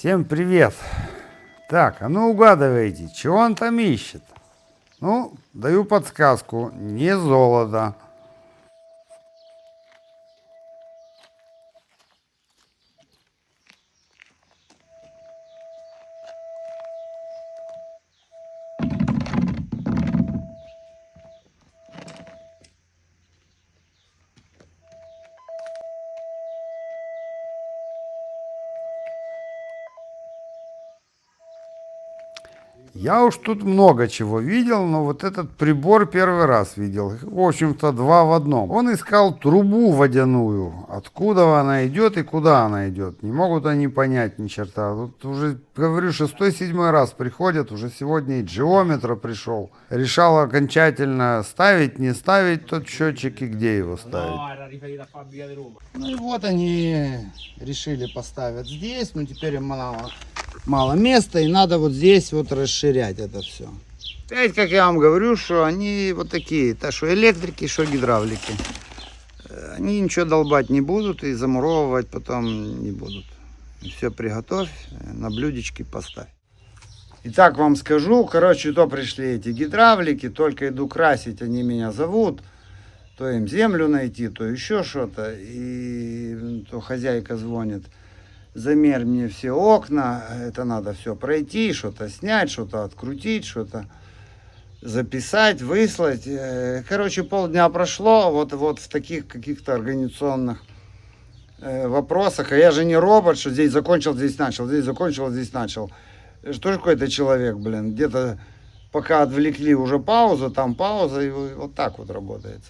Всем привет! Так, а ну угадывайте, чего он там ищет? Ну, даю подсказку, не золото. Я уж тут много чего видел, но вот этот прибор первый раз видел. В общем-то, два в одном. Он искал трубу водяную. Откуда она идет и куда она идет. Не могут они понять ни черта. Тут уже, говорю, шестой-седьмой раз приходят. Уже сегодня и джиометра пришел. Решал окончательно ставить, не ставить тот счетчик и где его ставить. Ну и вот они решили поставить здесь. Ну теперь им мало места, и надо вот здесь вот расширять это все. Опять, как я вам говорю, что они вот такие, то что электрики, что гидравлики. Они ничего долбать не будут и замуровывать потом не будут. Все приготовь, на блюдечке поставь. Итак, вам скажу, короче, то пришли эти гидравлики, только иду красить, они меня зовут. То им землю найти, то еще что-то. И то хозяйка звонит. Замерь мне все окна, это надо все пройти, что-то снять, что-то открутить, что-то записать, выслать. Короче, полдня прошло вот в таких каких-то организационных вопросах. А я же не робот, что здесь закончил, здесь начал, здесь закончил, здесь начал. Что же какой-то человек, блин, где-то пока отвлекли уже паузу, там пауза, и вот так вот работает.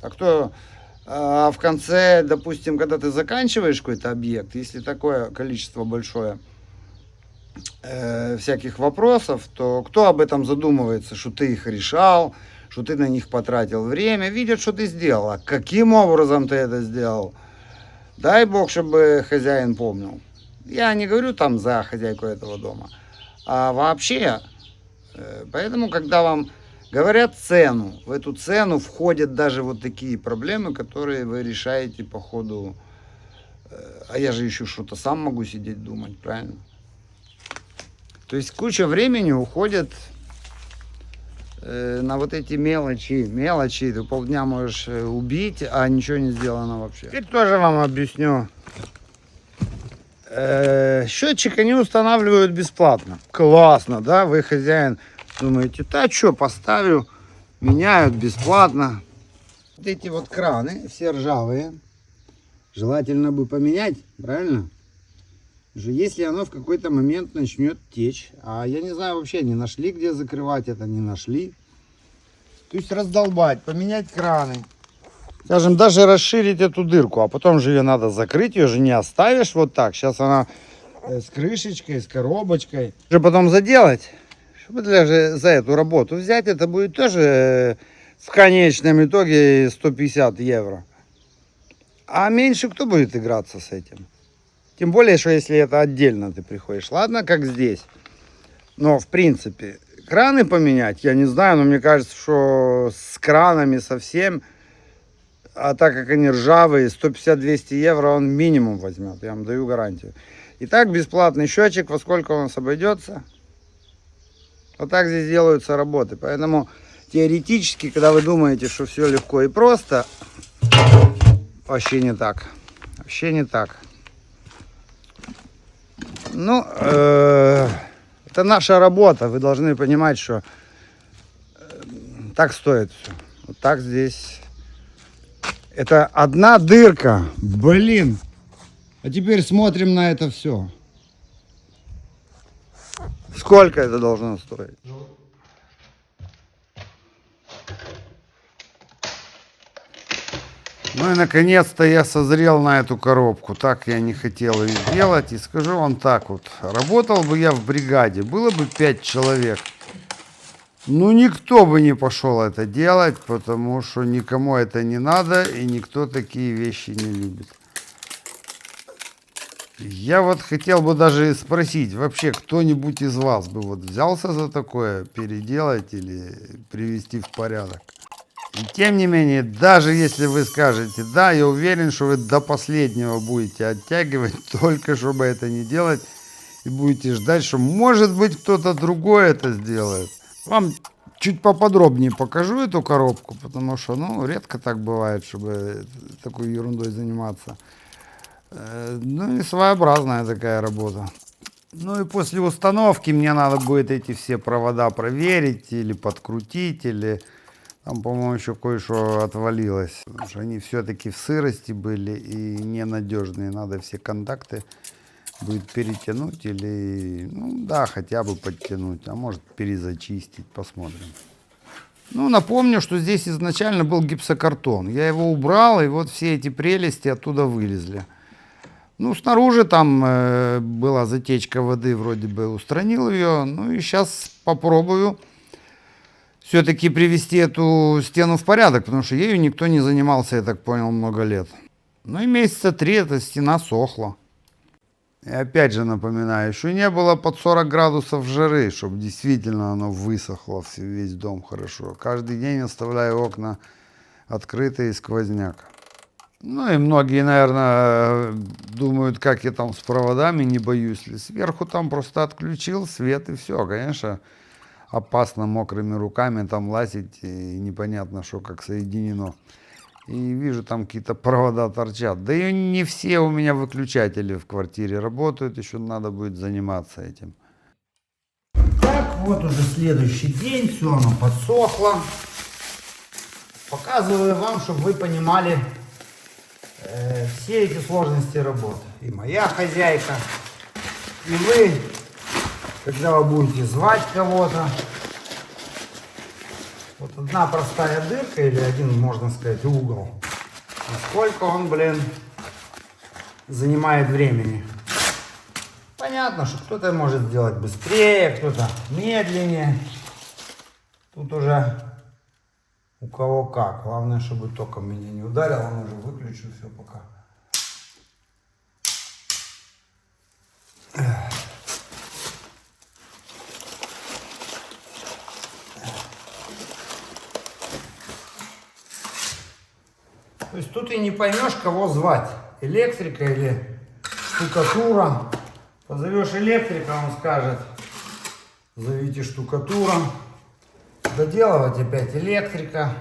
А в конце, допустим, когда ты заканчиваешь какой-то объект, если такое количество большое всяких вопросов, то кто об этом задумывается, что ты их решал, что ты на них потратил время, видят, что ты сделал. А каким образом ты это сделал? Дай бог, чтобы хозяин помнил. Я не говорю там за хозяйку этого дома, а вообще. Поэтому, когда вам говорят цену, в эту цену входят даже вот такие проблемы, которые вы решаете по ходу. А я же еще что-то сам могу сидеть думать, правильно? То есть куча времени уходит на вот эти мелочи. Ты полдня можешь убить, а ничего не сделано вообще. Теперь тоже вам объясню. Счетчик они устанавливают бесплатно. Классно, да? Вы хозяин. Думаете, да что, поставлю, меняют бесплатно. Вот эти вот краны, все ржавые, желательно бы поменять, правильно? Если оно в какой-то момент начнет течь, а я не знаю вообще, не нашли где закрывать это, не нашли. То есть раздолбать, поменять краны. Скажем, даже расширить эту дырку, а потом же ее надо закрыть, ее же не оставишь вот так. Сейчас она с крышечкой, с коробочкой. Уже потом заделать. Чтобы даже за эту работу взять, это будет тоже в конечном итоге 150 евро. А меньше кто будет играться с этим? Тем более, что если это отдельно ты приходишь. Ладно, как здесь. Но, в принципе, краны поменять, я не знаю, но мне кажется, что с кранами совсем, а так как они ржавые, 150-200 евро он минимум возьмет, я вам даю гарантию. Итак, бесплатный счетчик, во сколько у нас обойдется? Вот так здесь делаются работы. Поэтому теоретически, когда вы думаете, что все легко и просто, вообще не так. Вообще не так. Ну, это наша работа. Вы должны понимать, что так стоит все. Вот так здесь. Это одна дырка. Блин. А теперь смотрим на это все. Сколько это должно стоить? Ну и наконец-то я созрел на эту коробку. Так я не хотел ее делать. И скажу вам так вот. Работал бы я в бригаде, было бы 5 человек. Ну никто бы не пошел это делать, потому что никому это не надо. И никто такие вещи не любит. Я вот хотел бы даже спросить, вообще кто-нибудь из вас бы вот взялся за такое переделать или привести в порядок? И тем не менее, даже если вы скажете, да, я уверен, что вы до последнего будете оттягивать, только чтобы это не делать, и будете ждать, что может быть кто-то другой это сделает. Вам чуть поподробнее покажу эту коробку, потому что, ну, редко так бывает, чтобы такой ерундой заниматься. Ну и своеобразная такая работа. Ну и после установки мне надо будет эти все провода проверить или подкрутить, или там, по-моему, еще кое-что отвалилось. Потому что они все-таки в сырости были и ненадежные. Надо все контакты будет перетянуть или, ну да, хотя бы подтянуть, а может перезачистить, посмотрим. Ну, напомню, что здесь изначально был гипсокартон. Я его убрал, и вот все эти прелести оттуда вылезли. Ну, снаружи там была затечка воды, вроде бы устранил ее. Ну и сейчас попробую все-таки привести эту стену в порядок, потому что ею никто не занимался, я так понял, много лет. Ну и месяца 3 эта стена сохла. И опять же напоминаю, еще не было под 40 градусов жары, чтобы действительно оно высохло, весь дом хорошо. Каждый день оставляю окна открытые, сквозняк. Ну и многие, наверное, думают, как я там с проводами не боюсь. Сверху там просто отключил свет и все. Конечно, опасно мокрыми руками там лазить, и непонятно, что как соединено. И вижу, там какие-то провода торчат. Да и не все у меня выключатели в квартире работают, еще надо будет заниматься этим. Так, вот уже следующий день, все оно подсохло. Показываю вам, чтобы вы понимали все эти сложности работы. И моя хозяйка, и вы, когда вы будете звать кого-то. Вот одна простая дырка или один, можно сказать, угол. Насколько он, блин, занимает времени. Понятно, что кто-то может сделать быстрее, кто-то медленнее. Тут уже у кого как. Главное, чтобы током меня не ударил. Он уже выключу все пока. То есть тут и не поймешь, кого звать. Электрика или штукатура. Позовешь электрика, он скажет, зовите штукатура. Доделывать опять электрика.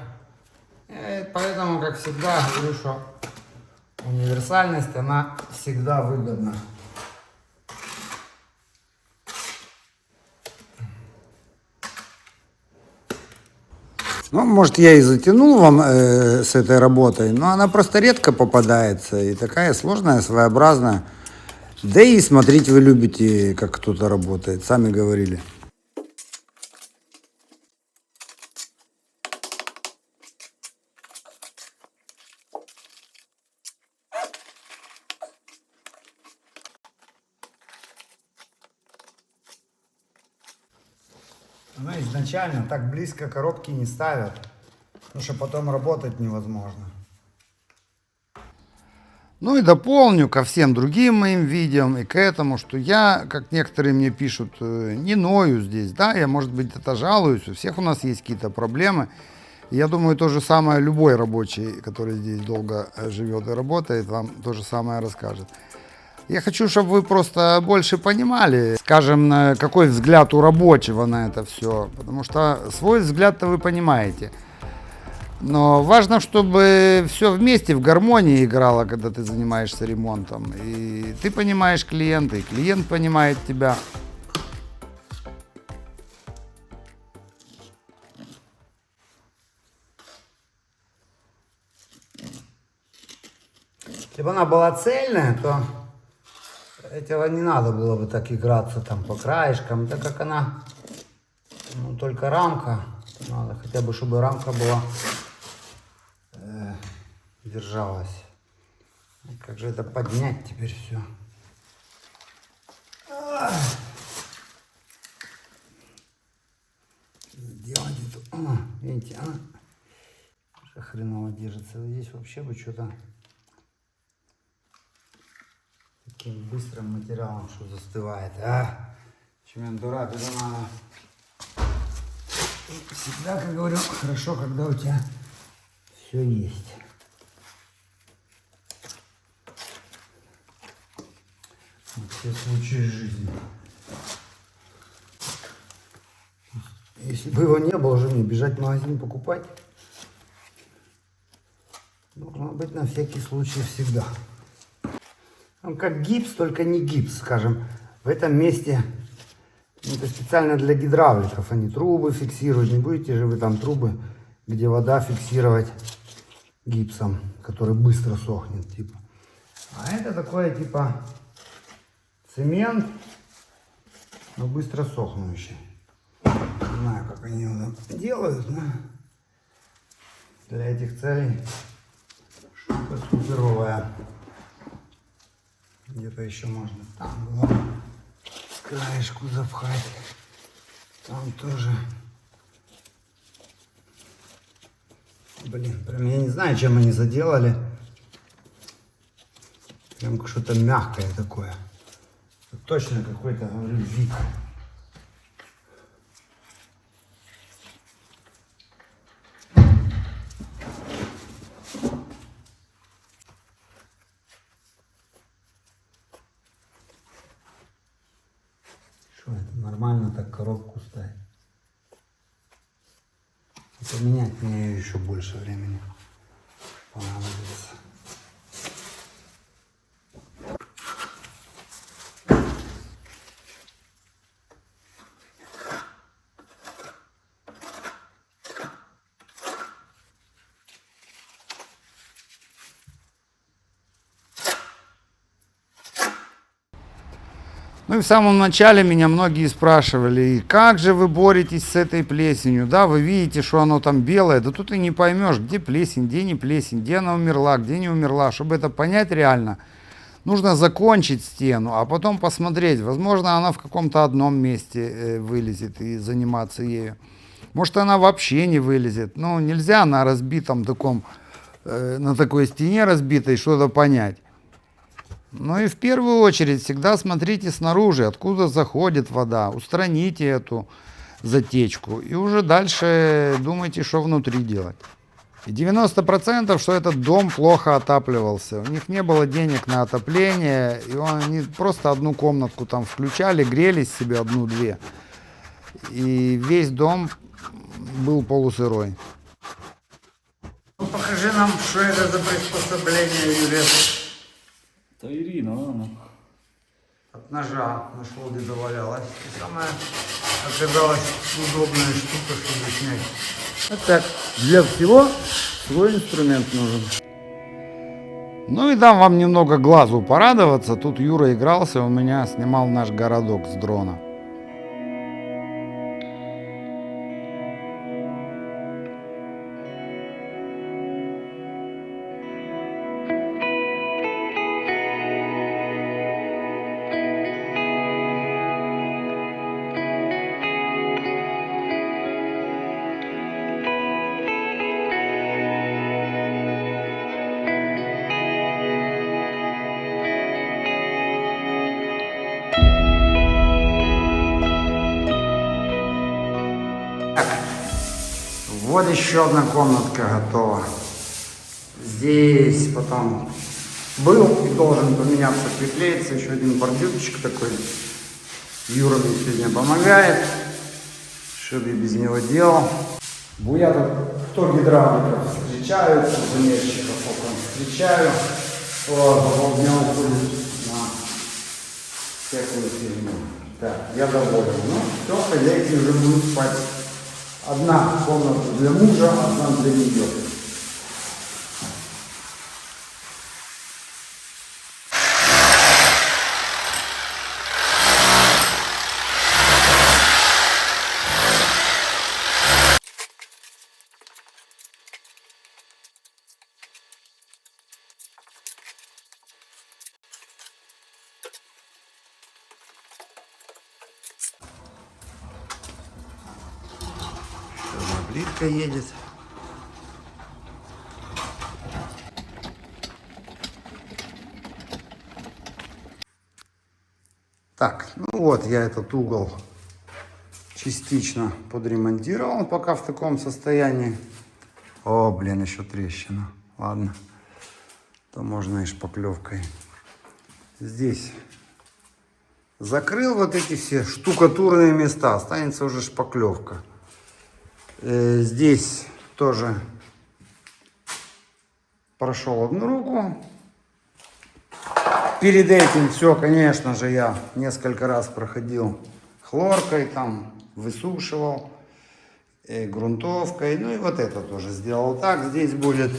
И поэтому, как всегда, говорю, что универсальность, она всегда выгодна. Ну, может, я и затянул вам с этой работой, но она просто редко попадается и такая сложная, своеобразная. Да и смотреть вы любите, как кто-то работает, сами говорили. Но изначально так близко коробки не ставят, потому что потом работать невозможно. Ну и дополню ко всем другим моим видео и к этому, что я, как некоторые мне пишут, не ною здесь, да, я, может быть, это жалуюсь, у всех у нас есть какие-то проблемы. Я думаю, то же самое любой рабочий, который здесь долго живет и работает, вам то же самое расскажет. Я хочу, чтобы вы просто больше понимали, скажем, какой взгляд у рабочего на это все, потому что свой взгляд-то вы понимаете. Но важно, чтобы все вместе в гармонии играло, когда ты занимаешься ремонтом. И ты понимаешь клиента, и клиент понимает тебя. Если бы она была цельная, то этого не надо было бы так играться там по краешкам. Так как она, ну, только рамка, то надо хотя бы, чтобы рамка была, держалась. Как же это поднять теперь все? Сделать эту, видите, хреново держится. Здесь вообще бы что-то таким быстрым материалом, что застывает. Чемендура, это надо. Всегда, как говорю, хорошо, когда у тебя все есть. Вот все все случаи жизни. Если бы его не было, уже мне бежать в магазин покупать. Должно быть на всякий случай всегда. Он как гипс, только не гипс, скажем. В этом месте это специально для гидравликов. Они трубы фиксируют. Не будете же вы там трубы, где вода, фиксировать гипсом, который быстро сохнет, типа. А это такое, типа, цемент, но быстро сохнущий. Не знаю, как они его делают, но для этих целей штука суперовая. Где-то еще можно там было с краешку запхать. Там тоже. Блин, прям я не знаю, чем они заделали. Прям что-то мягкое такое. Это точно какой-то, говорю, вик. Что это? Нормально так коробку ставить. Поменять мне еще больше времени понадобится. Ну и в самом начале меня многие спрашивали, и как же вы боретесь с этой плесенью? Да, вы видите, что оно там белое, да тут и не поймешь, где плесень, где не плесень, где она умерла, где не умерла. Чтобы это понять реально, нужно закончить стену, а потом посмотреть. Возможно, она в каком-то одном месте вылезет и заниматься ею. Может, она вообще не вылезет. Ну, нельзя на разбитом таком, на такой стене разбитой что-то понять. Ну и в первую очередь всегда смотрите снаружи, откуда заходит вода, устраните эту затечку и уже дальше думайте, что внутри делать. И 90%, что этот дом плохо отапливался, у них не было денег на отопление, и они просто одну комнатку там включали, грелись себе одну-две, и весь дом был полусырой. Ну, покажи нам, что это за приспособление, Юрий. Та Ирина, она. От ножа нашло, где завалялось. И самая оказалась удобная штука, чтобы снять. Вот так. Для всего свой инструмент нужен. Ну и дам вам немного глазу порадоваться. Тут Юра игрался, у меня снимал наш городок с дрона. Вот еще одна комнатка готова. Здесь потом был и должен поменяться, приклеиться еще один бордюрчик такой. Юра мне сегодня помогает. Что бы я без него делал. Я тут кто гидравликов встречаю, кто замерщиков окон встречаю. Кто дня уходит на всякую фирму. Так, я доволен. Ну, все, хозяйки уже будут спать. Одна комната для мужа, одна для нее. Плитка едет. Так, ну вот я этот угол частично подремонтировал, пока в таком состоянии. О, блин, еще трещина. Ладно, то можно и шпаклевкой. Здесь Закрыл вот эти все штукатурные места. Останется уже шпаклевка. Здесь тоже прошел одну руку. Перед этим все, конечно же, я несколько раз проходил хлоркой, там высушивал, грунтовкой. Ну и вот это тоже сделал так. Здесь будет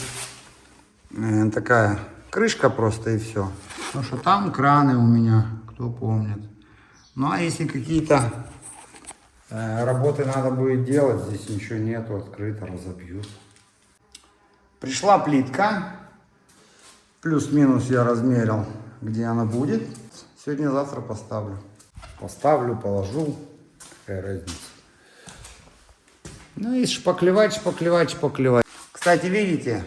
такая крышка просто и все. Потому что там краны у меня, кто помнит. Ну а если какие-то работы надо будет делать, здесь ничего нету, открыто разобьют. Пришла плитка. Плюс-минус я размерил, где она будет. Сегодня-завтра поставлю. Поставлю, положу. Какая разница. Ну и шпаклевать, шпаклевать, шпаклевать. Кстати, видите,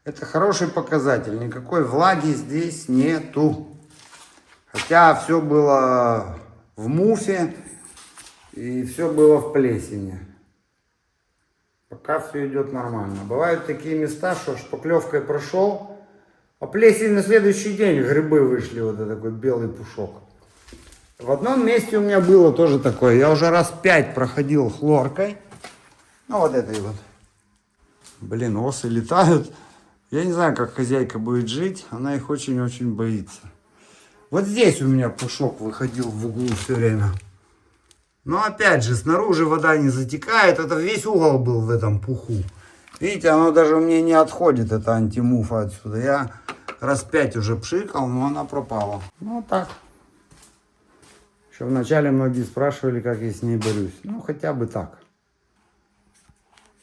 это хороший показатель. Никакой влаги здесь нету. Хотя все было в муфе и все было в плесени. Пока все идет нормально. Бывают такие места, что шпаклевкой прошел, а плесень на следующий день, грибы вышли, вот такой белый пушок. В одном месте у меня было тоже такое. Я уже раз 5 проходил хлоркой. Ну вот этой вот. Блин, осы летают. Я не знаю, как хозяйка будет жить. Она их очень-очень боится. Вот здесь у меня пушок выходил в углу все время. Но опять же, снаружи вода не затекает. Это весь угол был в этом пуху. Видите, оно даже мне не отходит, это антимуфа отсюда. Я раз 5 уже пшикал, но она пропала. Ну вот так. Еще вначале многие спрашивали, как я с ней борюсь. Ну, хотя бы так.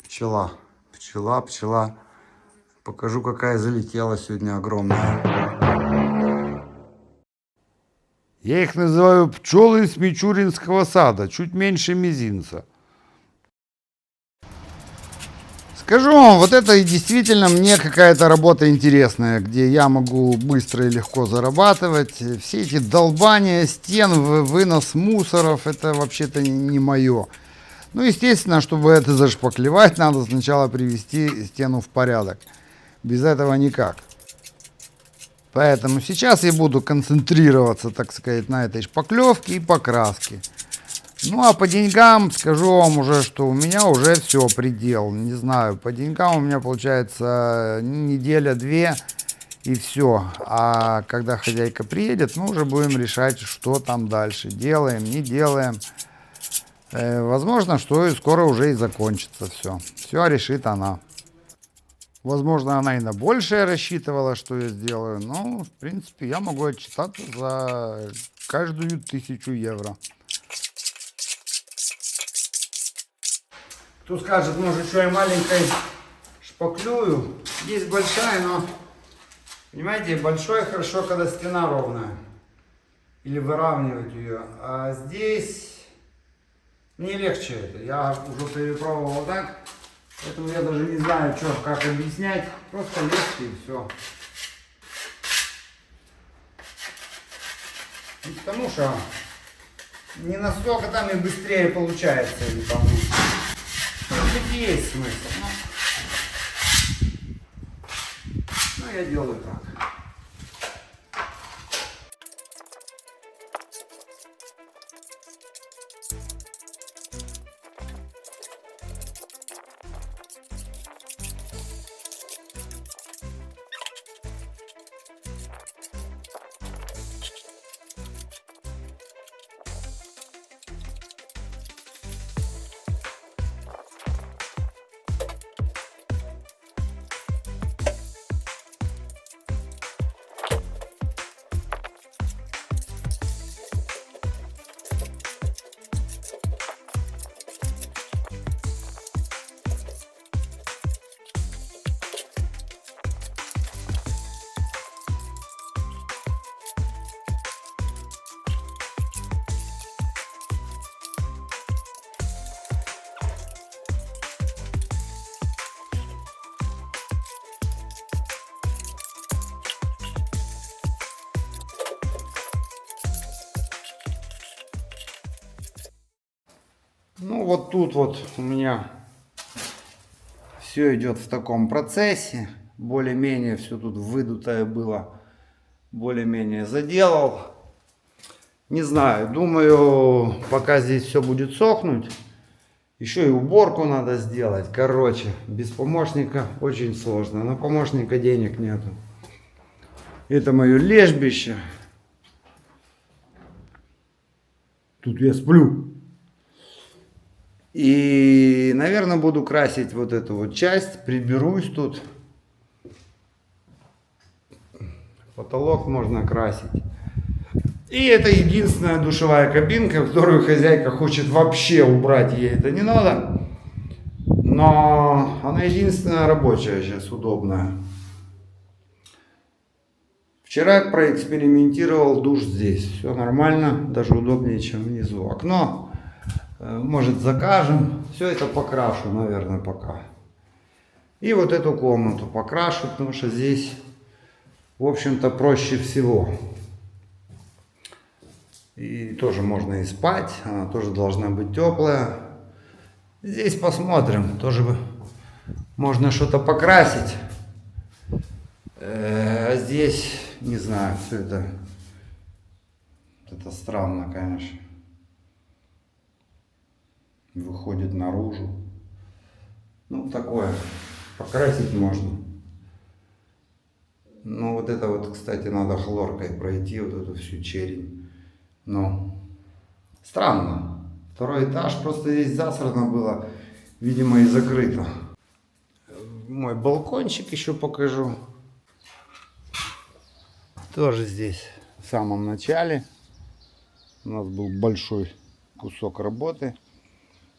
Пчела. Пчела, пчела. Покажу, какая залетела сегодня огромная. Я их называю пчелы с Мичуринского сада, чуть меньше мизинца. Скажу вам, вот это и действительно мне какая-то работа интересная, где я могу быстро и легко зарабатывать. Все эти долбания стен, вынос мусоров, это вообще-то не мое. Ну, естественно, чтобы это зашпаклевать, надо сначала привести стену в порядок. Без этого никак. Поэтому сейчас я буду концентрироваться, так сказать, на этой шпаклевке и покраске. Ну а по деньгам скажу вам уже, что у меня уже все предел. Не знаю, по деньгам у меня получается неделя-две и все. А когда хозяйка приедет, мы уже будем решать, что там дальше. Делаем, не делаем. Возможно, что и скоро уже и закончится все. Все решит она. Возможно, она и на большее рассчитывала, что я сделаю. Но, в принципе, я могу отчитаться за каждую 1000 евро. Кто скажет, может, что я маленькой шпаклюю. Есть большая, но, понимаете, большое хорошо, когда стена ровная. Или выравнивать ее. А здесь мне легче это. Я уже перепробовал так. Поэтому я даже не знаю, что, как объяснять. Просто легче и все. И потому что не настолько там и быстрее получается. Не потому. Есть смысл. Ну, я делаю так. Ну вот тут вот у меня все идет в таком процессе. Более-менее все тут выдутое было. Более-менее заделал. Не знаю, думаю, пока здесь все будет сохнуть, еще и уборку надо сделать. Короче, без помощника очень сложно. На помощника денег нету. Это мое лежбище. Тут я сплю. И, наверное, буду красить вот эту вот часть. Приберусь тут. Потолок можно красить. И это единственная душевая кабинка, которую хозяйка хочет вообще убрать. Ей это не надо. Но она единственная рабочая сейчас, удобная. Вчера проэкспериментировал душ здесь. Все нормально, даже удобнее, чем внизу. Окно, может, закажем. Все это покрашу, наверное, пока. И вот эту комнату покрашу, потому что здесь, в общем-то, проще всего. И тоже можно и спать, она тоже должна быть теплая. Здесь посмотрим, тоже можно что-то покрасить. А здесь, не знаю, все это странно, конечно. Выходит наружу. Ну, такое, покрасить можно. Ну, вот это вот, кстати, надо хлоркой пройти, вот эту всю черень. Ну, странно. Второй этаж, просто здесь засрано было, видимо, и закрыто. Мой балкончик еще покажу. Тоже здесь, в самом начале. У нас был большой кусок работы.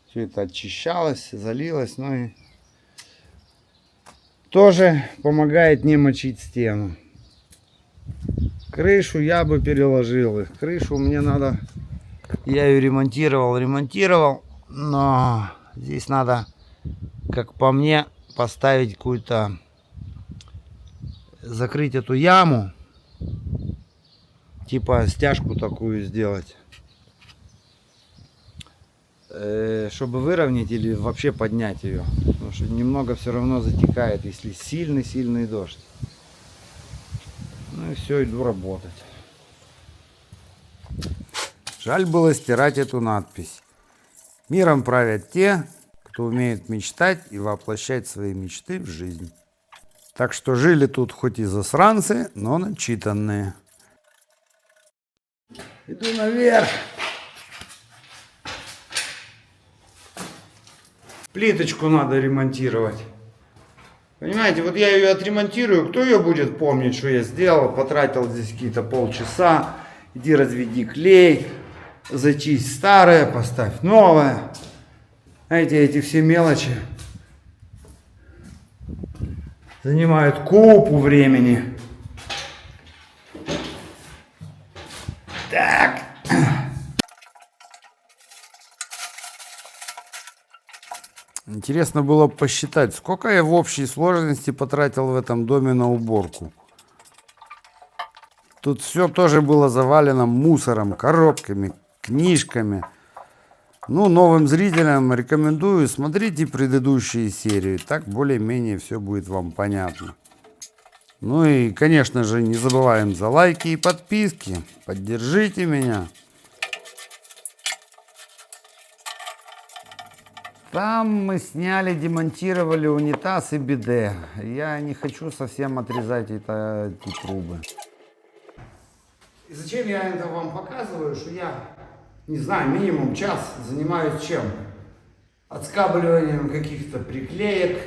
Все это очищалось, залилось, ну и тоже помогает не мочить стену. Крышу я бы переложил. Крышу мне надо... Я ее ремонтировал. Но здесь надо, как по мне, поставить какую-то... Закрыть эту яму. Типа стяжку такую сделать. Чтобы выровнять или вообще поднять ее. Потому что немного все равно затекает, если сильный дождь. Ну и все, иду работать. Жаль было стирать эту надпись. Миром правят те, кто умеет мечтать и воплощать свои мечты в жизнь. Так что жили тут хоть и засранцы, но начитанные. Иду наверх. Плиточку надо ремонтировать. Понимаете, вот я ее отремонтирую, кто ее будет помнить, что я сделал, потратил здесь какие-то полчаса, иди разведи клей, зачисть старое, поставь новое. Знаете, эти все мелочи занимают купу времени. Так. Интересно было посчитать, сколько я в общей сложности потратил в этом доме на уборку. Тут все тоже было завалено мусором, коробками, книжками. Ну, новым зрителям рекомендую, смотрите предыдущие серии, так более-менее все будет вам понятно. Ну и, конечно же, не забываем за лайки и подписки. Поддержите меня. Там мы сняли, демонтировали унитаз и биде. Я не хочу совсем отрезать эти трубы. И зачем я это вам показываю, что я, не знаю, минимум час занимаюсь чем? Отскабливанием каких-то приклеек,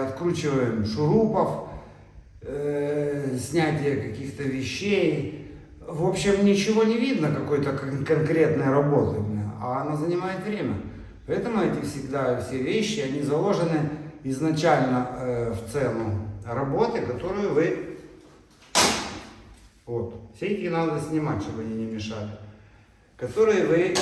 откручиваем шурупов, снятие каких-то вещей. В общем, ничего не видно какой-то конкретной работы, а она занимает время. Поэтому эти всегда все вещи, они заложены изначально в цену работы, которую вы... Вот, все эти надо снимать, чтобы они не мешали. Которые вы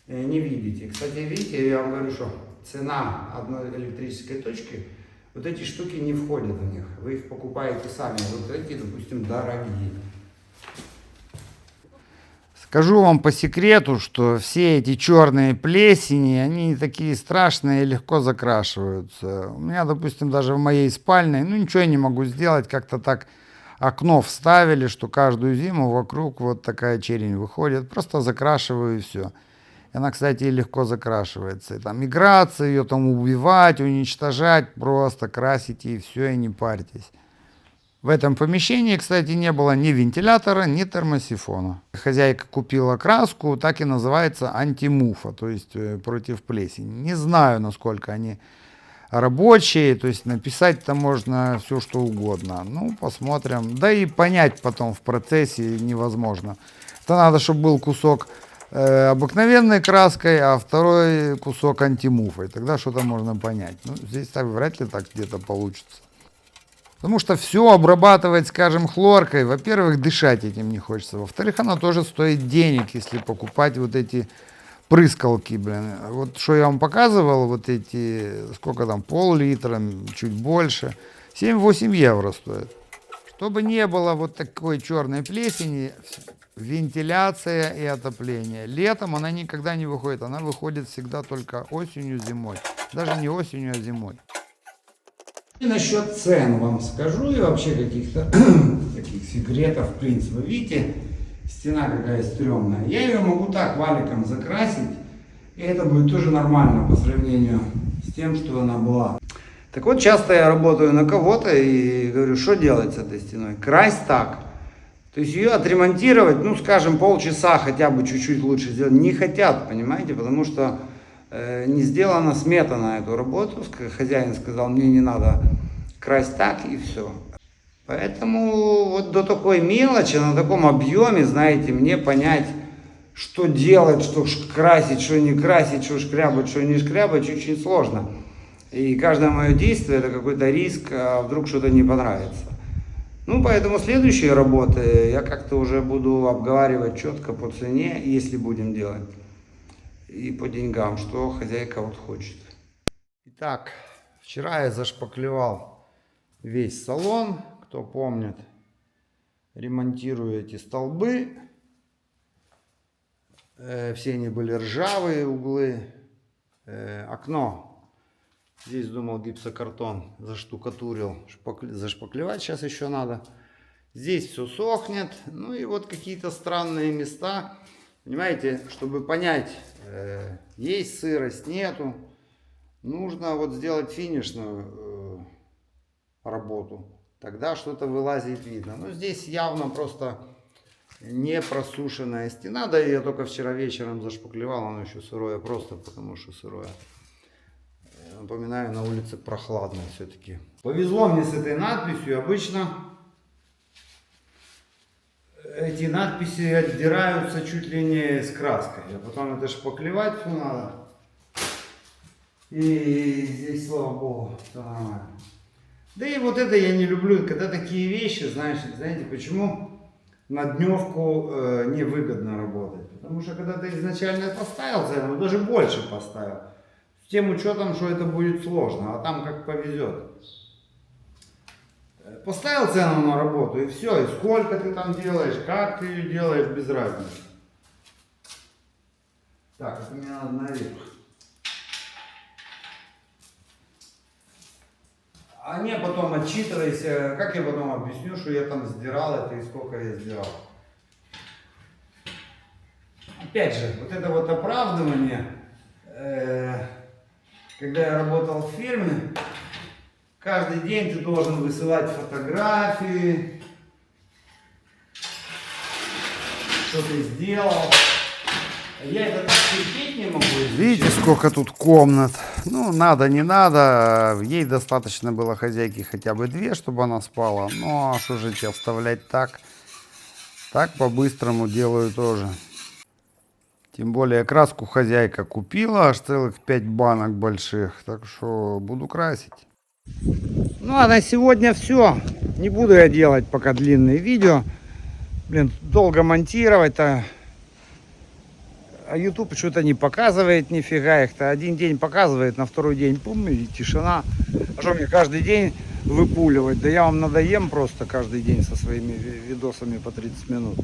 не видите. Кстати, видите, я вам говорю, что цена одной электрической точки, вот эти штуки не входят в них. Вы их покупаете сами. Вот эти, допустим, дорогие. Скажу вам по секрету, что все эти черные плесени, они не такие страшные и легко закрашиваются. У меня, допустим, даже в моей спальне, ну ничего я не могу сделать, как-то так окно вставили, что каждую зиму вокруг вот такая черень выходит. Просто закрашиваю и все. Она, кстати, легко закрашивается. И там играться, ее там убивать, уничтожать, просто красите и все, и не парьтесь. В этом помещении, кстати, не было ни вентилятора, ни термосифона. Хозяйка купила краску, так и называется антимуфа, то есть против плесени. Не знаю, насколько они рабочие, то есть написать-то можно все, что угодно. Ну, посмотрим. Да и понять потом в процессе невозможно. Это надо, чтобы был кусок обыкновенной краской, а второй кусок антимуфой. Тогда что-то можно понять. Ну, здесь так вряд ли так где-то получится. Потому что все обрабатывать, скажем, хлоркой, во-первых, дышать этим не хочется. Во-вторых, оно тоже стоит денег, если покупать вот эти прыскалки, блин. Вот что я вам показывал, вот эти, сколько там, пол-литра, чуть больше, 7-8 евро стоит. Чтобы не было вот такой черной плесени, вентиляция и отопление. Летом она никогда не выходит, она выходит всегда только осенью, зимой. Даже не осенью, а зимой. И насчет цен вам скажу и вообще каких-то таких секретов, в принципе. Видите, стена какая стрёмная. Я ее могу так валиком закрасить, и это будет тоже нормально по сравнению с тем, что она была. Так вот, часто я работаю на кого-то и говорю, что делать с этой стеной? Красть так. То есть ее отремонтировать, ну, скажем, полчаса хотя бы чуть-чуть лучше сделать. Не хотят, понимаете, потому что не сделана смета на эту работу. Хозяин сказал, мне не надо красть так, и все. Поэтому вот до такой мелочи, на таком объеме, знаете, мне понять, что делать, что красить, что не красить, что шкрябать, что не шкрябать, очень сложно. И каждое мое действие это какой-то риск, а вдруг что-то не понравится. Ну, поэтому следующие работы я как-то уже буду обговаривать четко по цене, если будем делать. И по деньгам, что хозяйка вот хочет. Итак, вчера я зашпаклевал весь салон, кто помнит. Ремонтирую эти столбы. Все они были ржавые, углы. Окно. Здесь думал гипсокартон заштукатурил. Зашпаклевать сейчас еще надо. Здесь все сохнет. Ну и вот какие-то странные места. Понимаете, чтобы понять, есть сырость, нету, нужно вот сделать финишную работу. Тогда что-то вылазит, видно. Но здесь явно просто не просушенная стена. Да и я только вчера вечером зашпаклевал, оно еще сырое просто, потому что сырое. Напоминаю, на улице прохладно все-таки. Повезло мне с этой надписью. Обычно эти надписи отдираются чуть ли не с краской, а потом это шпаклевать все надо. И здесь, слава богу, все нормально. Да и вот это я не люблю, когда такие вещи, знаете почему на дневку невыгодно работать? Потому что когда ты изначально поставил цену, даже больше поставил, с тем учетом, что это будет сложно, а там как повезет. Поставил цену на работу и все, и сколько ты там делаешь, как ты ее делаешь, без разницы. Так, это мне надо наверх. А не потом отчитывайся, как я потом объясню, что я там сдирал это и сколько я сдирал. Опять же, вот это вот оправдывание, когда я работал в фирме, каждый день ты должен высылать фотографии, что ты сделал. Я это так терпеть не могу. Видите, сколько тут комнат. Ну, надо, не надо. Ей достаточно было хозяйки хотя бы 2, чтобы она спала. Ну, а что же тебе оставлять так? Так по-быстрому делаю тоже. Тем более краску хозяйка купила, аж целых 5 банок больших. Так что буду красить. Ну а на сегодня все. Не буду я делать пока длинные видео. Блин, долго монтировать-то. А YouTube что-то не показывает нифига. Их-то один день показывает, на второй день пум, и тишина. А что мне каждый день выпуливать? Да я вам надоем просто каждый день со своими видосами по 30 минут.